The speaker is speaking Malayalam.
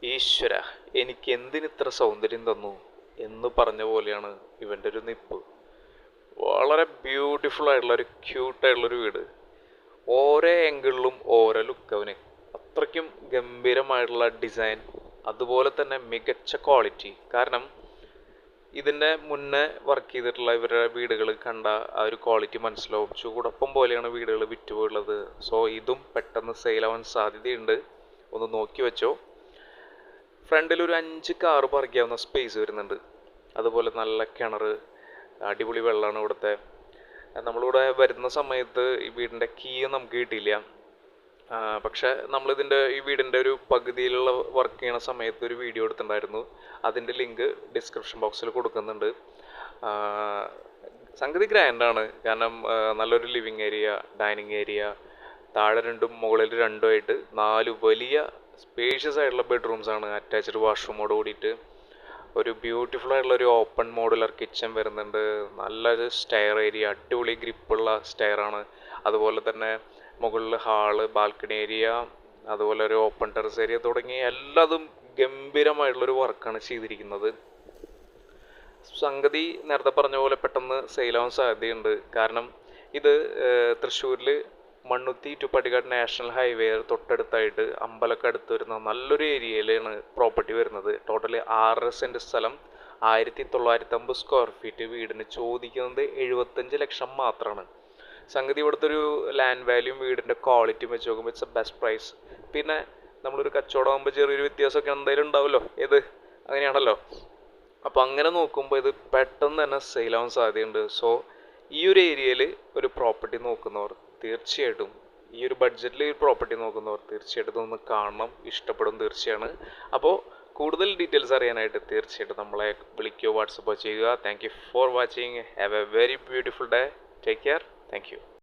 ഈശ്വര, എനിക്ക് എന്തിനിത്ര സൗന്ദര്യം തന്നു എന്ന് പറഞ്ഞ പോലെയാണ് ഇവൻ്റെ ഒരു നിപ്പ്. വളരെ ബ്യൂട്ടിഫുൾ ആയിട്ടുള്ള ഒരു ക്യൂട്ടായിട്ടുള്ളൊരു വീട്. ഓരോ ആംഗിളിലും ഓരോ ലുക്ക് അവന്. അത്രയ്ക്കും ഗംഭീരമായിട്ടുള്ള ഡിസൈൻ, അതുപോലെ തന്നെ മികച്ച ക്വാളിറ്റി. കാരണം ഇതിൻ്റെ മുന്നേ വർക്ക് ചെയ്തിട്ടുള്ള ഇവരുടെ വീടുകൾ കണ്ട ആ ഒരു ക്വാളിറ്റി മനസ്സിലാവും. ചൂടൊപ്പം പോലെയാണ് വീടുകൾ വിറ്റുപോയുള്ളത്. സോ ഇതും പെട്ടെന്ന് സെയിലാവാൻ സാധ്യതയുണ്ട്. ഒന്ന് നോക്കി വെച്ചോ. ഫ്രണ്ടിൽ ഒരു 5 കാറ് പാർക്ക് ചെയ്യാവുന്ന സ്പേസ് വരുന്നുണ്ട്. അതുപോലെ നല്ല കിണർ, അടിപൊളി വെള്ളമാണ് ഇവിടുത്തെ. നമ്മളിവിടെ വരുന്ന സമയത്ത് ഈ വീടിൻ്റെ കീ നമുക്ക് കിട്ടിയില്ല. പക്ഷേ നമ്മളിതിൻ്റെ ഈ വീടിൻ്റെ ഒരു പകുതിയിലുള്ള വർക്ക് ചെയ്യണ സമയത്ത് ഒരു വീഡിയോ എടുത്തിട്ടുണ്ടായിരുന്നു. അതിൻ്റെ ലിങ്ക് ഡിസ്ക്രിപ്ഷൻ ബോക്സിൽ കൊടുക്കുന്നുണ്ട്. സംഗതി ഗ്രാൻഡാണ്. കാരണം നല്ലൊരു ലിവിങ് ഏരിയ, ഡൈനിങ് ഏരിയ, താഴെ 2ഉം മുകളിൽ 2ഉമായിട്ട് 4 വലിയ സ്പേഷ്യസ് ആയിട്ടുള്ള ബെഡ്റൂംസ് ആണ്. അറ്റാച്ച്ഡ് വാഷ്റൂമോട് കൂടിയിട്ട് ഒരു ബ്യൂട്ടിഫുൾ ആയിട്ടുള്ള ഒരു ഓപ്പൺ മോഡുലർ കിച്ചൺ വരുന്നുണ്ട്. നല്ലൊരു സ്റ്റെയർ ഏരിയ, അടിപൊളി ഗ്രിപ്പുള്ള സ്റ്റെയർ ആണ്. അതുപോലെ തന്നെ മുകളിൽ ഹാള്, ബാൽക്കണി ഏരിയ, അതുപോലെ ഒരു ഓപ്പൺ ടെറസ് ഏരിയ തുടങ്ങി എല്ലാതും ഗംഭീരമായിട്ടുള്ളൊരു വർക്കാണ് ചെയ്തിരിക്കുന്നത്. സംഗതി നേരത്തെ പറഞ്ഞ പോലെ പെട്ടെന്ന് സെയിലാവാൻ സാധ്യതയുണ്ട്. കാരണം ഇത് തൃശ്ശൂരിൽ Mannuthy to Pattikkad national highway തൊട്ടടുത്തായിട്ട് അമ്പലമൊക്കെ അടുത്ത് വരുന്ന നല്ലൊരു ഏരിയയിലാണ് പ്രോപ്പർട്ടി വരുന്നത്. ടോട്ടലി 6 സെൻറ്റ് സ്ഥലം, 1950 സ്ക്വയർ ഫീറ്റ്. വീടിന് ചോദിക്കുന്നത് 75 ലക്ഷം മാത്രമാണ്. സംഗതി ഇവിടുത്തെ ഒരു ലാൻഡ് വാല്യൂം വീടിൻ്റെ ക്വാളിറ്റിയും വെച്ച് നോക്കുമ്പോൾ ഇറ്റ്സ് എ ബെസ്റ്റ് പ്രൈസ്. പിന്നെ നമ്മളൊരു കച്ചവടമാകുമ്പോൾ ചെറിയൊരു വ്യത്യാസമൊക്കെ എന്തായാലും ഉണ്ടാവുമല്ലോ. അങ്ങനെയാണല്ലോ. അപ്പോൾ അങ്ങനെ നോക്കുമ്പോൾ ഇത് പെട്ടെന്ന് തന്നെ സെയിലാവാൻ സാധ്യതയുണ്ട്. സോ ഈ ഒരു ഏരിയയിൽ ഒരു പ്രോപ്പർട്ടി നോക്കുന്നവർ തീർച്ചയായിട്ടും, ഈ ഒരു ബഡ്ജറ്റിൽ ഈ പ്രോപ്പർട്ടി നോക്കുന്നവർ തീർച്ചയായിട്ടും ഒന്ന് കാണണം, ഇഷ്ടപ്പെടും തീർച്ചയാണ്. അപ്പോൾ കൂടുതൽ ഡീറ്റെയിൽസ് അറിയാനായിട്ട് തീർച്ചയായിട്ടും നമ്മളെ വിളിക്കുകയോ വാട്സപ്പോ ചെയ്യുക. Thank you for watching. Have A very beautiful day. Take care. Thank you.